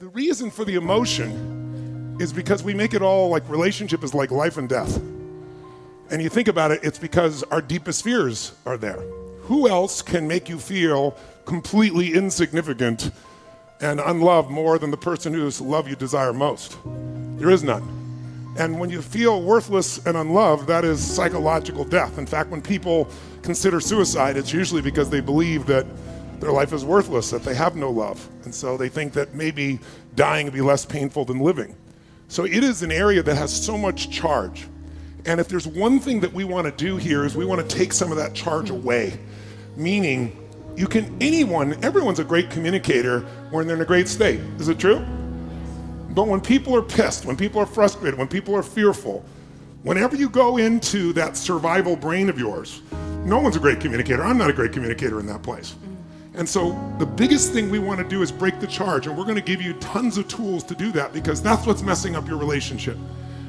The reason for the emotion is because we make it all like relationship is like life and death. And you think about it, it's because our deepest fears are there. Who else can make you feel completely insignificant and unloved more than the person whose love you desire most? There is none. And when you feel worthless and unloved, that is psychological death. In fact, when people consider suicide, it's usually because they believe that their life is worthless, that they have no love. And so they think that maybe dying would be less painful than living. So it is an area that has so much charge. And if there's one thing that we want to do here is we want to take some of that charge away. Meaning, everyone's a great communicator when they're in a great state. Is it true? But when people are pissed, when people are frustrated, when people are fearful, whenever you go into that survival brain of yours, no one's a great communicator. I'm not a great communicator in that place. And so the biggest thing we want to do is break the charge, and we're going to give you tons of tools to do that because that's what's messing up your relationship.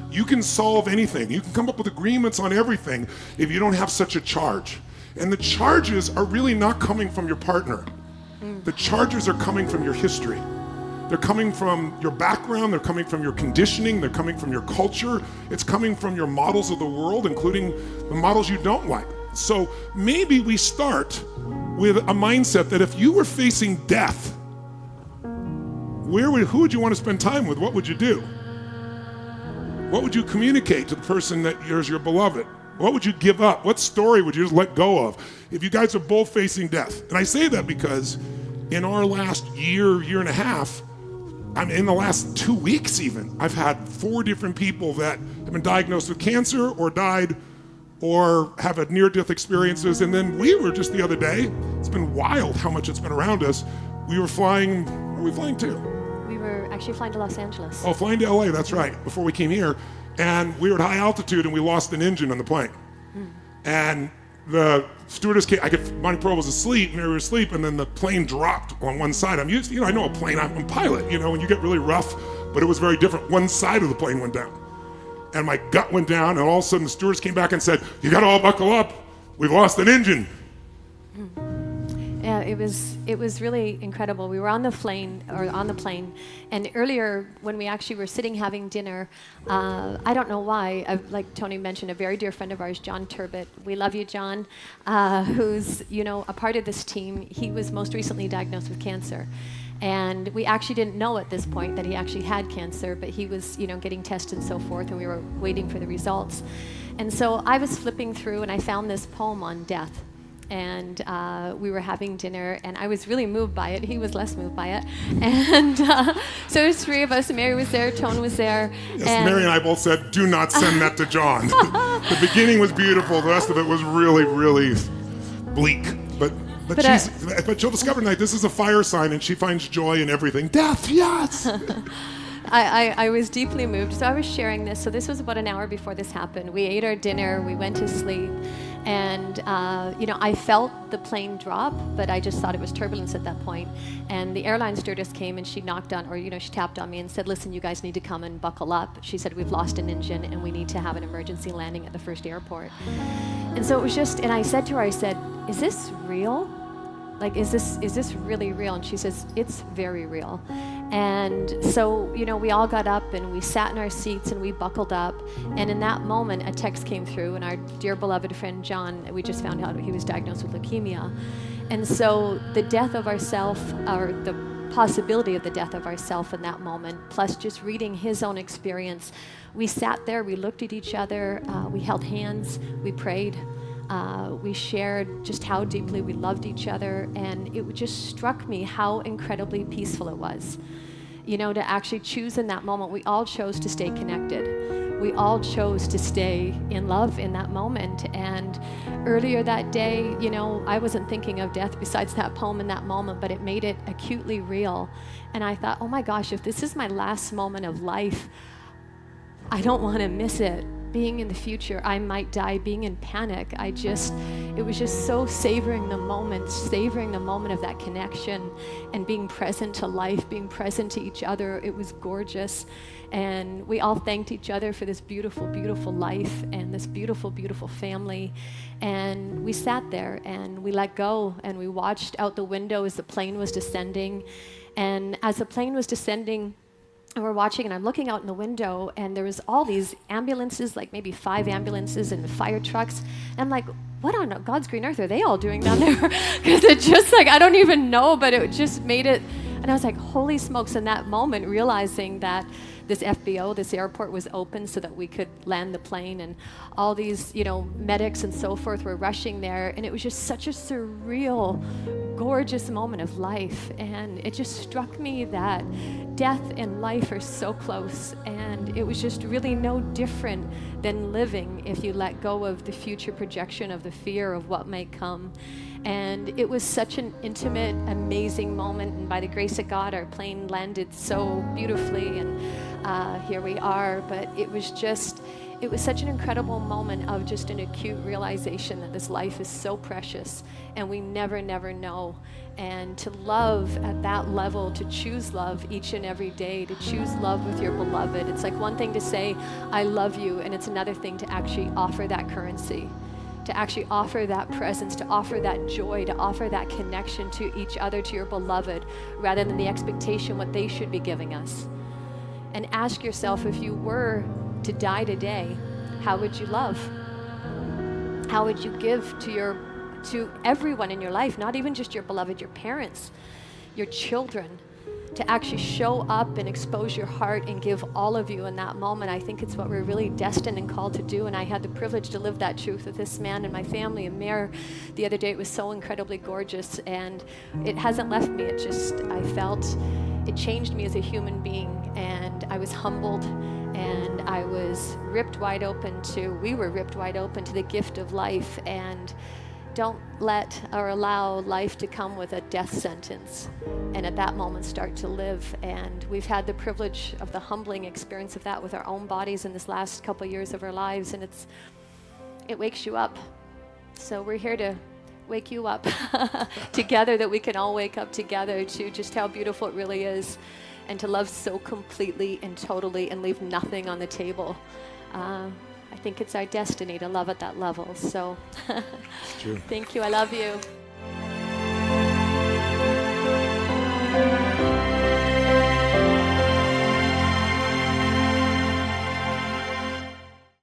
You can solve anything. You can come up with agreements on everything if you don't have such a charge. And the charges are really not coming from your partner. The charges are coming from your history. They're coming from your background, they're coming from your conditioning, they're coming from your culture, it's coming from your models of the world, including the models you don't like. So maybe we start with a mindset that if you were facing death, who would you want to spend time with? What would you do? What would you communicate to the person that is your beloved? What would you give up? What story would you just let go of if you guys are both facing death? And I say that because in our last year and a half, in the last 2 weeks even, I've had 4 different people that have been diagnosed with cancer or died or have had near-death experiences. And then we were just the other day, it's been wild how much it's been around us. We were flying, where were we flying to? We were actually flying to Los Angeles. Oh, flying to LA, that's right, before we came here. And we were at high altitude and we lost an engine on the plane. And the stewardess came, Bonnie Pearl was asleep, Mary was asleep, and then the plane dropped on one side. I'm used to, I know a plane, I'm a pilot, when you get really rough, but it was very different. One side of the plane went down. And my gut went down, and all of a sudden the stewardess came back and said, "You gotta all buckle up, we've lost an engine." Yeah, it was really incredible. We were on the plane, and earlier when we actually were sitting having dinner, I don't know why, like Tony mentioned, a very dear friend of ours, John Turbot. We love you, John, who's a part of this team. He was most recently diagnosed with cancer. And we actually didn't know at this point that he actually had cancer, but he was, getting tested and so forth, and we were waiting for the results. And so I was flipping through, and I found this poem on death. And we were having dinner, and I was really moved by it. He was less moved by it. And so there's 3 of us. Mary was there, Tone was there. Yes, Mary and I both said, do not send that to John. The beginning was beautiful. The rest of it was really, really bleak. But she'll discover tonight this is a fire sign, and she finds joy in everything. Death, yes! I was deeply moved, so I was sharing this. So this was about an hour before this happened. We ate our dinner, we went to sleep, and I felt the plane drop, but I just thought it was turbulence at that point. And the airline stewardess came and she knocked on, she tapped on me and said, "Listen, you guys need to come and buckle up." She said, "We've lost an engine and we need to have an emergency landing at the first airport." And so it was just, and I said to her, I said, "Is this real? Like, is this really real?" And she says, "It's very real." And so, we all got up and we sat in our seats and we buckled up. And in that moment, a text came through, and our dear beloved friend John, we just found out he was diagnosed with leukemia. And so the death of ourself, or the possibility of the death of ourself in that moment, plus just reading his own experience, we sat there, we looked at each other, we held hands, we prayed. We shared just how deeply we loved each other, and it just struck me how incredibly peaceful it was. To actually choose in that moment. We all chose to stay connected. We all chose to stay in love in that moment. And earlier that day, I wasn't thinking of death besides that poem in that moment, but it made it acutely real. And I thought, oh my gosh, if this is my last moment of life, I don't want to miss it. Being in the future, I might die being in panic. It was just so savoring the moment of that connection and being present to life, being present to each other. It was gorgeous. And we all thanked each other for this beautiful, beautiful life and this beautiful, beautiful family. And we sat there and we let go and we watched out the window as the plane was descending. And as the plane was descending, and we're watching, and I'm looking out in the window, and there was all these ambulances, like maybe 5 ambulances and fire trucks. And I'm like, what on God's green earth are they all doing down there? Because it just like, I don't even know, but it just made it. And I was like, holy smokes, in that moment, realizing that this FBO, this airport was open so that we could land the plane, and all these, medics and so forth were rushing there. And it was just such a surreal, gorgeous moment of life. And it just struck me that death and life are so close. And it was just really no different than living if you let go of the future projection of the fear of what might come. And it was such an intimate, amazing moment. And by the grace of God, our plane landed so beautifully, and here we are. But it was such an incredible moment of just an acute realization that this life is so precious, and we never know. And to love at that level, to choose love each and every day, to choose love with your beloved. It's like one thing to say, I love you, and it's another thing to actually offer that currency, to actually offer that presence, to offer that joy, to offer that connection to each other, to your beloved, rather than the expectation what they should be giving us. And ask yourself, if you were to die today, how would you love? How would you give to everyone in your life, not even just your beloved, your parents, your children, to actually show up and expose your heart and give all of you in that moment? I think it's what we're really destined and called to do. And I had the privilege to live that truth with this man and my family and Mayor the other day. It was so incredibly gorgeous, and it hasn't left me. I felt it changed me as a human being, and I was humbled, and I was ripped wide open we were ripped wide open to the gift of life. And don't let or allow life to come with a death sentence, and at that moment start to live. And we've had the privilege of the humbling experience of that with our own bodies in this last couple of years of our lives, and it wakes you up. So we're here to wake you up together, that we can all wake up together to just how beautiful it really is, and to love so completely and totally and leave nothing on the table. I think it's our destiny to love at that level. So It's true. Thank you. I love you.